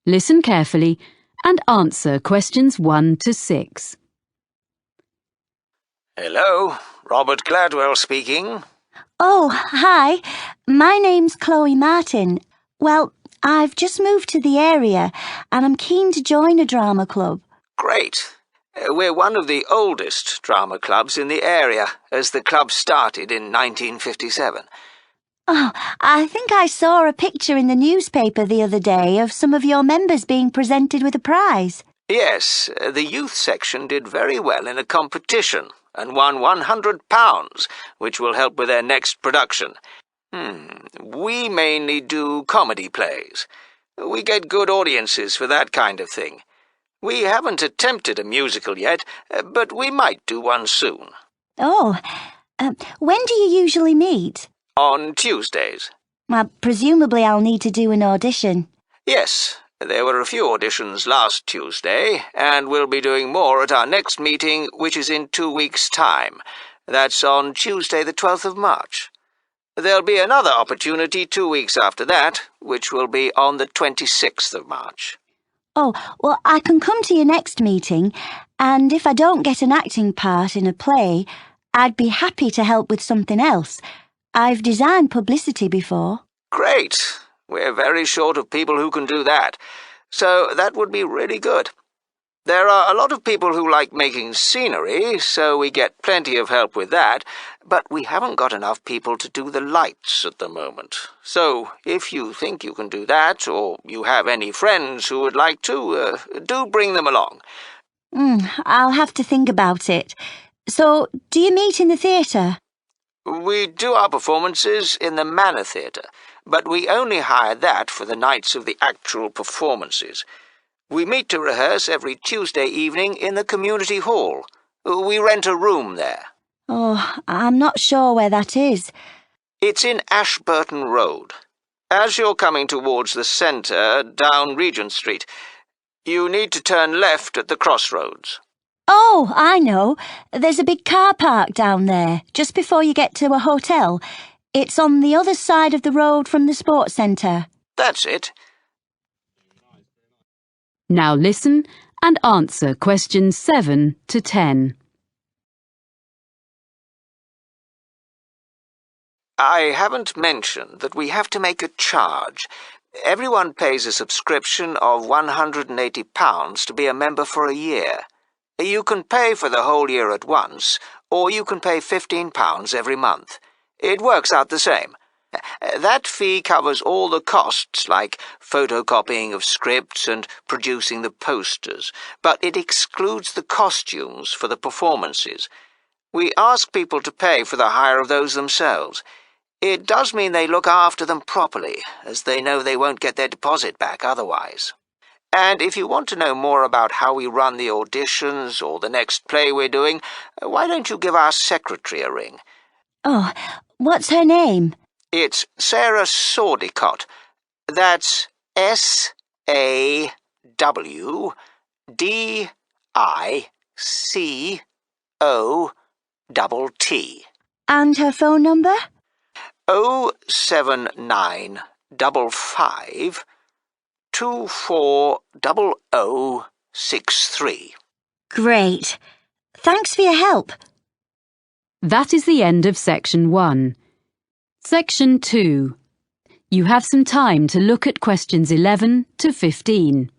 Listen carefully and answer questions 1 to 6. Hello, Robert Gladwell speaking. Oh, hi. My name's Chloe Martin. Well, I've just moved to the area and I'm keen to join a drama club. Great. We're one of the oldest drama clubs in the area, as the club started in 1957. Oh, I think I saw a picture in the newspaper the other day of some of your members being presented with a prize. Yes, the youth section did very well in a competition and won £100, which will help with their next production. We mainly do comedy plays. We get good audiences for that kind of thing. We haven't attempted a musical yet, but we might do one soon. Oh, when do you usually meet? On Tuesdays. Well, presumably I'll need to do an audition. Yes, there were a few auditions last Tuesday, and we'll be doing more at our next meeting, which is in 2 weeks' time. That's on Tuesday the 12th of March. There'll be another opportunity 2 weeks after that, which will be on the 26th of March. Oh, well, I can come to your next meeting, and if I don't get an acting part in a play, I'd be happy to help with something else. I've designed publicity before. Great. We're very short of people who can do that, so that would be really good. There are a lot of people who like making scenery, so we get plenty of help with that, but we haven't got enough people to do the lights at the moment. So if you think you can do that, or you have any friends who would like to, do bring them along. I'll have to think about it. So, do you meet in the theatre? We do our performances in the Manor Theatre, but we only hire that for the nights of the actual performances. We meet to rehearse every Tuesday evening in the community hall. We rent a room there. Oh, I'm not sure where that is. It's in Ashburton Road. As you're coming towards the centre, down Regent Street, you need to turn left at the crossroads. Oh, I know. There's a big car park down there, just before you get to a hotel. It's on the other side of the road from the sports centre. That's it. Now listen and answer questions 7 to 10. I haven't mentioned that we have to make a charge. Everyone pays a subscription of £180 to be a member for a year. You can pay for the whole year at once, or you can pay £15 every month. It works out the same. That fee covers all the costs, like photocopying of scripts and producing the posters, but it excludes the costumes for the performances. We ask people to pay for the hire of those themselves. It does mean they look after them properly, as they know they won't get their deposit back otherwise. And if you want to know more about how we run the auditions or the next play we're doing, why don't you give our secretary a ring? Oh, what's her name? It's Sarah SAWDICOTT. That's SAWDICOTT. And her phone number? 07955 240063. Great. Thanks for your help. That is the end of Section 1. Section 2. You have some time to look at questions 11 to 15.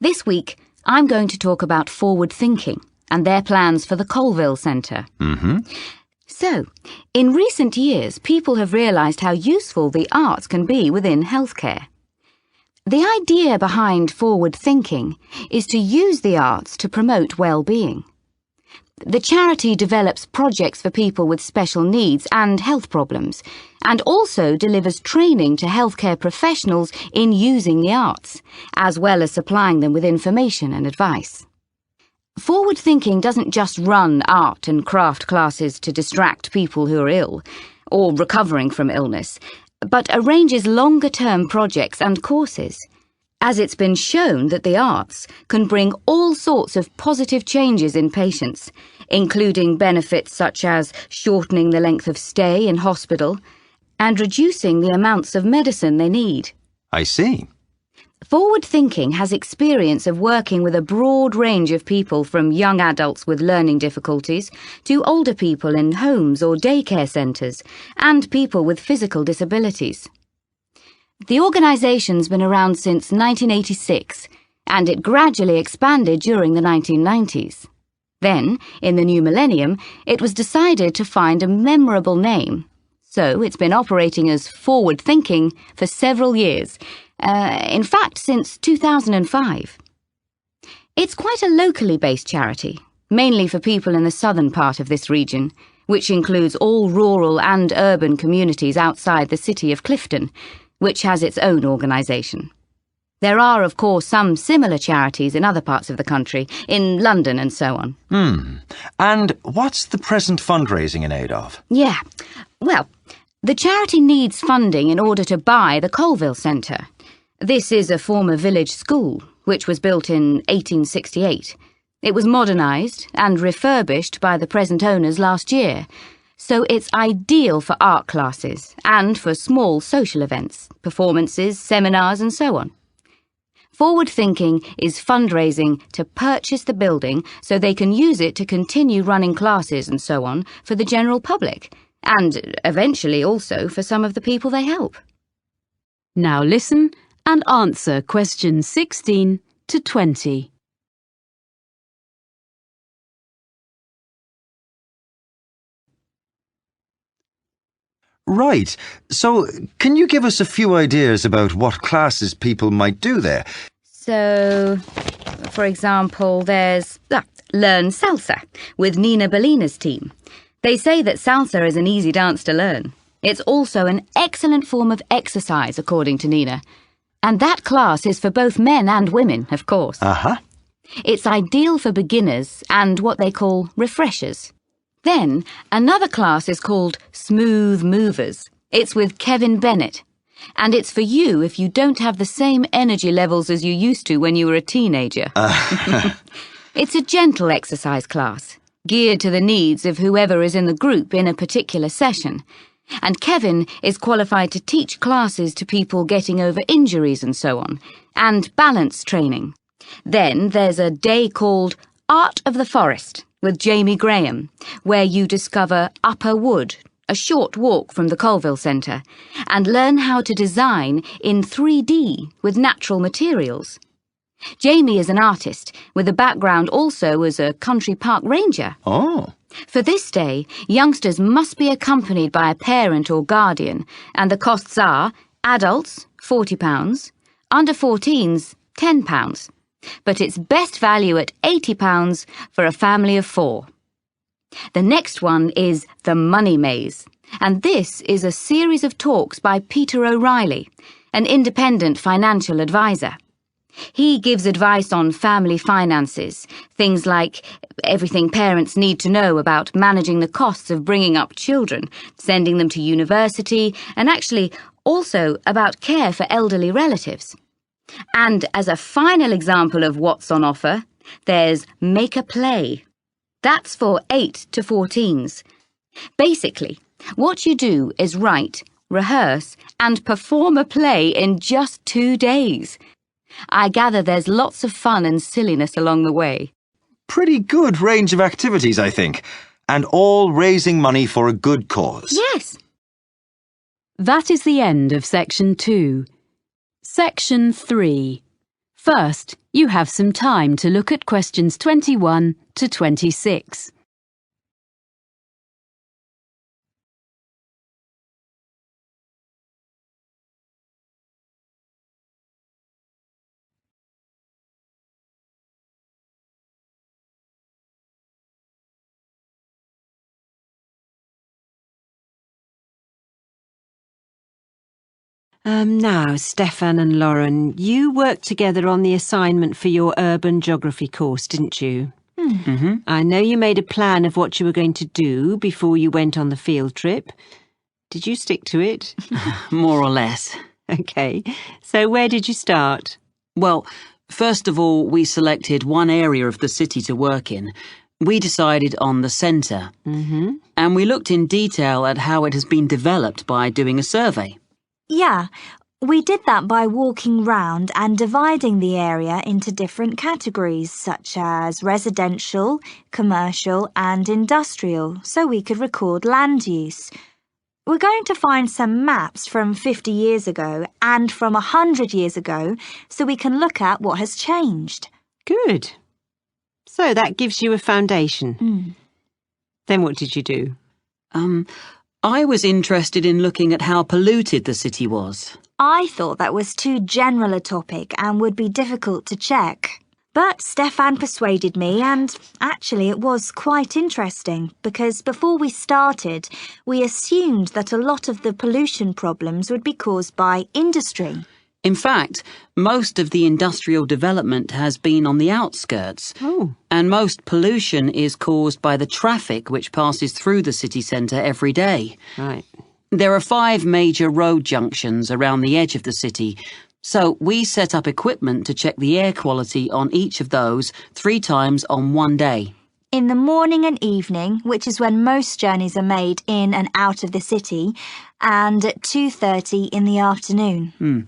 This week, I'm going to talk about forward thinking and their plans for the Colville Centre. So, in recent years, people have realised how useful the arts can be within healthcare. The idea behind forward thinking is to use the arts to promote well-being. The charity develops projects for people with special needs and health problems, and also delivers training to healthcare professionals in using the arts, as well as supplying them with information and advice. Forward Thinking doesn't just run art and craft classes to distract people who are ill, or recovering from illness, but arranges longer-term projects and courses, as it's been shown that the arts can bring all sorts of positive changes in patients, including benefits such as shortening the length of stay in hospital and reducing the amounts of medicine they need. I see. Forward Thinking has experience of working with a broad range of people, from young adults with learning difficulties to older people in homes or daycare centres and people with physical disabilities. The organisation's been around since 1986, and it gradually expanded during the 1990s. Then, in the new millennium, it was decided to find a memorable name. So it's been operating as Forward Thinking for several years, in fact since 2005. It's quite a locally based charity, mainly for people in the southern part of this region, which includes all rural and urban communities outside the city of Clifton, which has its own organisation. There are, of course, some similar charities in other parts of the country, in London and so on. And what's the present fundraising in aid of? Yeah, well, the charity needs funding in order to buy the Colville Centre. This is a former village school, which was built in 1868. It was modernised and refurbished by the present owners last year, so it's ideal for art classes and for small social events, performances, seminars and so on. Forward Thinking is fundraising to purchase the building so they can use it to continue running classes and so on for the general public, and eventually also for some of the people they help. Now listen and answer questions 16 to 20. Right. So, can you give us a few ideas about what classes people might do there? So, for example, there's Learn Salsa with Nina Bellina's team. They say that salsa is an easy dance to learn. It's also an excellent form of exercise, according to Nina. And that class is for both men and women, of course. It's ideal for beginners and what they call refreshers. Then, another class is called Smooth Movers. It's with Kevin Bennett. And it's for you if you don't have the same energy levels as you used to when you were a teenager. It's a gentle exercise class, geared to the needs of whoever is in the group in a particular session. And Kevin is qualified to teach classes to people getting over injuries and so on, and balance training. Then there's a day called Art of the Forest with Jamie Graham, where you discover Upper Wood, a short walk from the Colville Centre, and learn how to design in 3D with natural materials. Jamie is an artist, with a background also as a country park ranger. Oh. For this day, youngsters must be accompanied by a parent or guardian, and the costs are adults, £40, under 14s, £10. But it's best value at £80 for a family of 4. The next one is The Money Maze, and this is a series of talks by Peter O'Reilly, an independent financial advisor. He gives advice on family finances, things like everything parents need to know about managing the costs of bringing up children, sending them to university, and actually also about care for elderly relatives. And as a final example of what's on offer, there's Make a Play. That's for 8 to 14s. Basically, what you do is write, rehearse, and perform a play in just 2 days. I gather there's lots of fun and silliness along the way. Pretty good range of activities, I think. And all raising money for a good cause. Yes. That is the end of Section 2. Section 3. First, you have some time to look at questions 21 to 26. Now, Stefan and Lauren, you worked together on the assignment for your urban geography course, didn't you? Mm-hmm. I know you made a plan of what you were going to do before you went on the field trip. Did you stick to it? More or less. OK. So where did you start? Well, first of all, we selected one area of the city to work in. We decided on the centre. Mm-hmm. And we looked in detail at how it has been developed by doing a survey. Yeah, we did that by walking round and dividing the area into different categories, such as residential, commercial and industrial, so we could record land use. We're going to find some maps from 50 years ago and from 100 years ago so we can look at what has changed. Good. So that gives you a foundation. Mm. Then what did you do? I was interested in looking at how polluted the city was. I thought that was too general a topic and would be difficult to check. But Stefan persuaded me, and actually it was quite interesting because before we started, we assumed that a lot of the pollution problems would be caused by industry. In fact, most of the industrial development has been on the outskirts. Oh. And most pollution is caused by the traffic which passes through the city centre every day. Right. There are 5 major road junctions around the edge of the city, so we set up equipment to check the air quality on each of those 3 times on one day. In the morning and evening, which is when most journeys are made in and out of the city, and at 2:30 in the afternoon.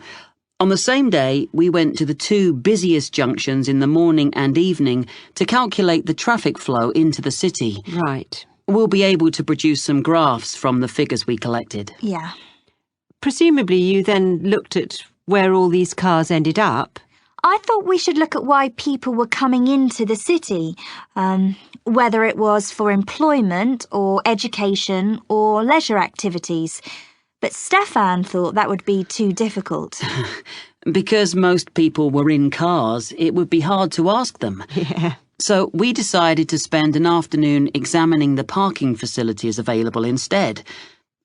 On the same day, we went to the 2 busiest junctions in the morning and evening to calculate the traffic flow into the city. Right. We'll be able to produce some graphs from the figures we collected. Yeah. Presumably you then looked at where all these cars ended up. I thought we should look at why people were coming into the city, whether it was for employment or education or leisure activities. But Stefan thought that would be too difficult. Because most people were in cars, it would be hard to ask them. Yeah. So we decided to spend an afternoon examining the parking facilities available instead.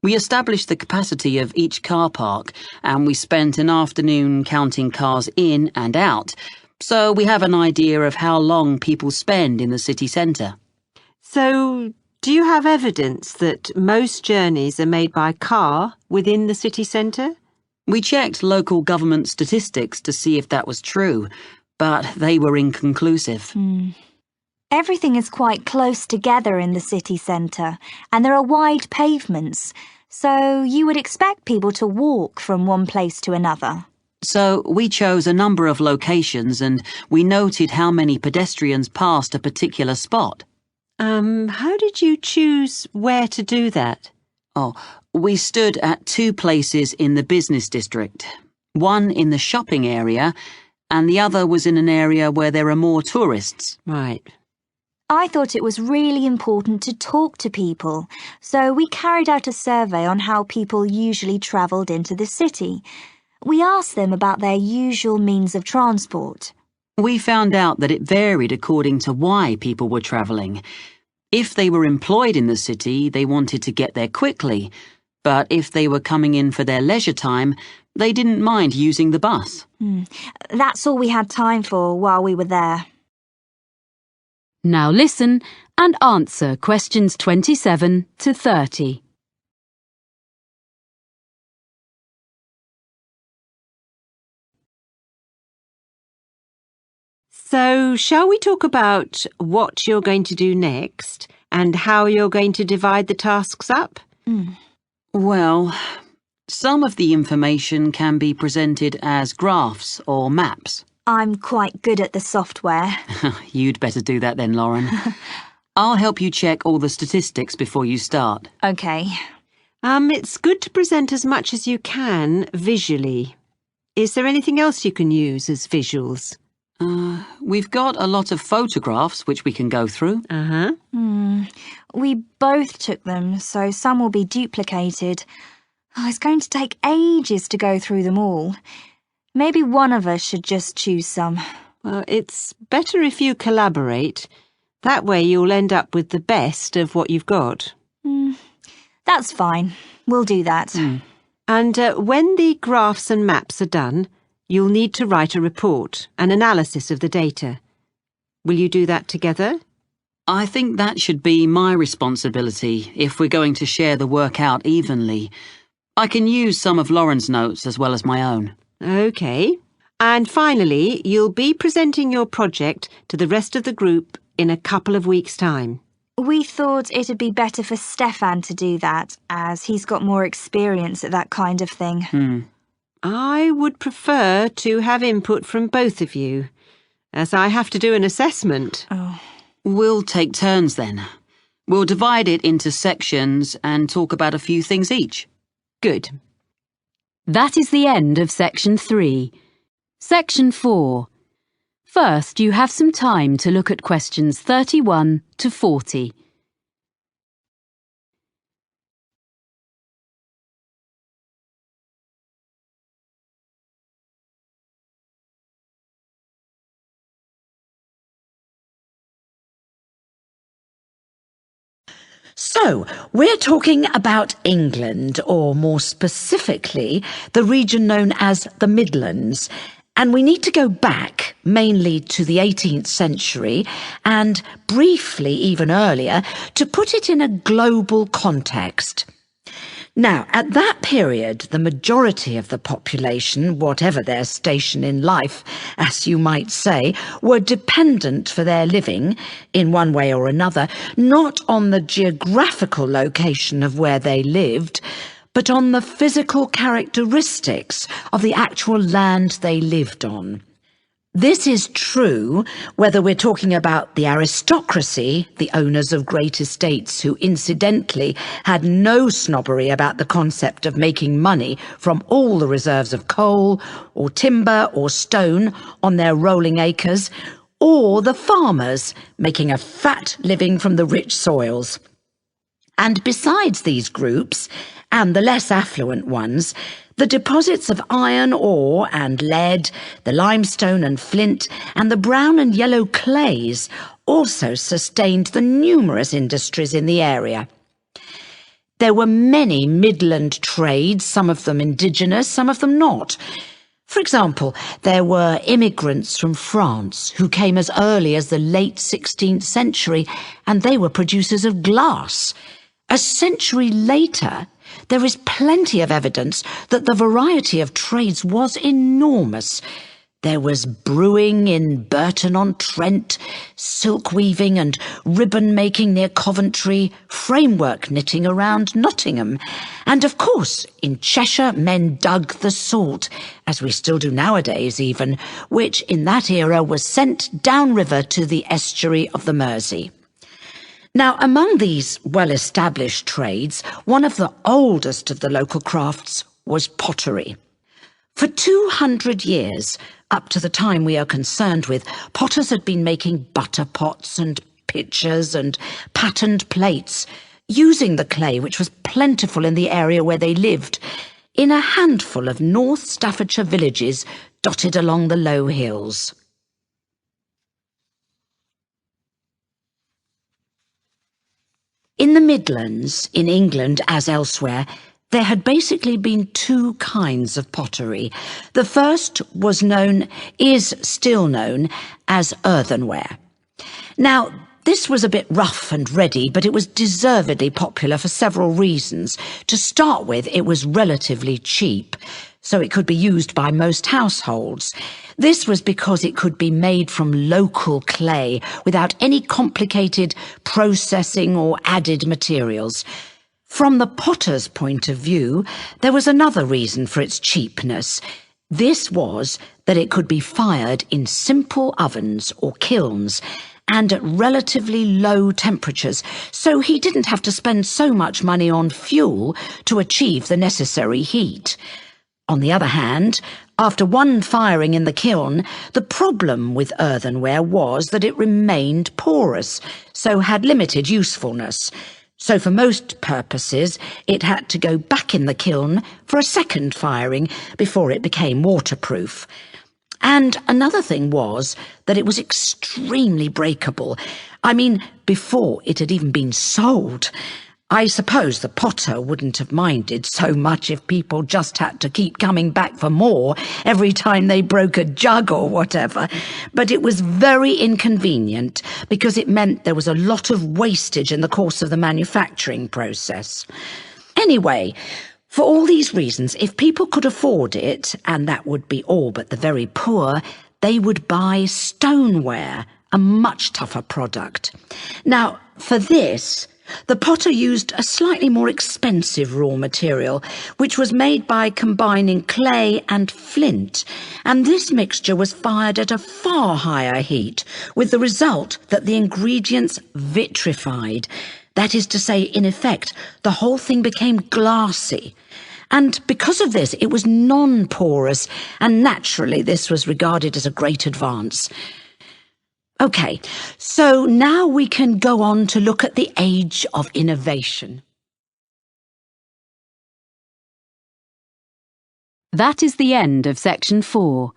We established the capacity of each car park, and we spent an afternoon counting cars in and out, so we have an idea of how long people spend in the city centre. So, do you have evidence that most journeys are made by car within the city centre? We checked local government statistics to see if that was true, but they were inconclusive. Everything is quite close together in the city centre, and there are wide pavements, so you would expect people to walk from one place to another. So we chose a number of locations and we noted how many pedestrians passed a particular spot. How did you choose where to do that? Oh, we stood at 2 places in the business district. One in the shopping area, and the other was in an area where there are more tourists. Right. I thought it was really important to talk to people, so we carried out a survey on how people usually travelled into the city. We asked them about their usual means of transport. We found out that it varied according to why people were travelling. If they were employed in the city, they wanted to get there quickly, but if they were coming in for their leisure time, they didn't mind using the bus. That's all we had time for while we were there. Now listen and answer questions 27 to 30. So, shall we talk about what you're going to do next and how you're going to divide the tasks up? Well, some of the information can be presented as graphs or maps. I'm quite good at the software. You'd better do that then, Lauren. I'll help you check all the statistics before you start. OK. It's good to present as much as you can visually. Is there anything else you can use as visuals? We've got a lot of photographs which we can go through. We both took them, so some will be duplicated. It's going to take ages to go through them all. Maybe one of us should just choose some. Well, it's better if you collaborate. That way you'll end up with the best of what you've got. That's fine. We'll do that. And when the graphs and maps are done, you'll need to write a report, an analysis of the data. Will you do that together? I think that should be my responsibility if we're going to share the work out evenly. I can use some of Lauren's notes as well as my own. OK. And finally, you'll be presenting your project to the rest of the group in a couple of weeks' time. We thought it'd be better for Stefan to do that, as he's got more experience at that kind of thing. I would prefer to have input from both of you, as I have to do an assessment. Oh. We'll take turns then. We'll divide it into sections and talk about a few things each. Good. That is the end of Section 3. Section 4. First, you have some time to look at questions 31 to 40. So, we're talking about England, or more specifically, the region known as the Midlands. And we need to go back mainly to the 18th century and briefly even earlier to put it in a global context. Now, at that period, the majority of the population, whatever their station in life, as you might say, were dependent for their living, in one way or another, not on the geographical location of where they lived, but on the physical characteristics of the actual land they lived on. This is true whether we're talking about the aristocracy, the owners of great estates who incidentally had no snobbery about the concept of making money from all the reserves of coal or timber or stone on their rolling acres, or the farmers making a fat living from the rich soils. And besides these groups, and the less affluent ones, the deposits of iron ore and lead, the limestone and flint, and the brown and yellow clays also sustained the numerous industries in the area. There were many Midland trades, some of them indigenous, some of them not. For example, there were immigrants from France who came as early as the late 16th century, and they were producers of glass. A century later, there is plenty of evidence that the variety of trades was enormous. There was brewing in Burton-on-Trent, silk weaving and ribbon making near Coventry, framework knitting around Nottingham, and of course in Cheshire men dug the salt, as we still do nowadays even, which in that era was sent downriver to the estuary of the Mersey. Now, among these well-established trades, one of the oldest of the local crafts was pottery. For 200 years, up to the time we are concerned with, potters had been making butter pots and pitchers and patterned plates, using the clay which was plentiful in the area where they lived, in a handful of North Staffordshire villages dotted along the low hills. In the Midlands, in England as elsewhere, there had basically been two kinds of pottery. The first is still known as earthenware. Now, this was a bit rough and ready, but it was deservedly popular for several reasons. To start with, it was relatively cheap, so it could be used by most households. This was because it could be made from local clay without any complicated processing or added materials. From the potter's point of view, there was another reason for its cheapness. This was that it could be fired in simple ovens or kilns and at relatively low temperatures, so he didn't have to spend so much money on fuel to achieve the necessary heat. On the other hand, after one firing in the kiln, the problem with earthenware was that it remained porous, so had limited usefulness. So for most purposes, it had to go back in the kiln for a second firing before it became waterproof. And another thing was that it was extremely breakable. I mean, before it had even been sold. I suppose the potter wouldn't have minded so much if people just had to keep coming back for more every time they broke a jug or whatever, but it was very inconvenient because it meant there was a lot of wastage in the course of the manufacturing process. Anyway, for all these reasons, if people could afford it, and that would be all but the very poor, they would buy stoneware, a much tougher product. Now, for this, the potter used a slightly more expensive raw material, which was made by combining clay and flint, and this mixture was fired at a far higher heat, with the result that the ingredients vitrified. That is to say, in effect, the whole thing became glassy. And because of this, it was non-porous, and naturally this was regarded as a great advance. OK, so now we can go on to look at the age of innovation. That is the end of section 4.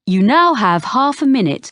You now have half a minute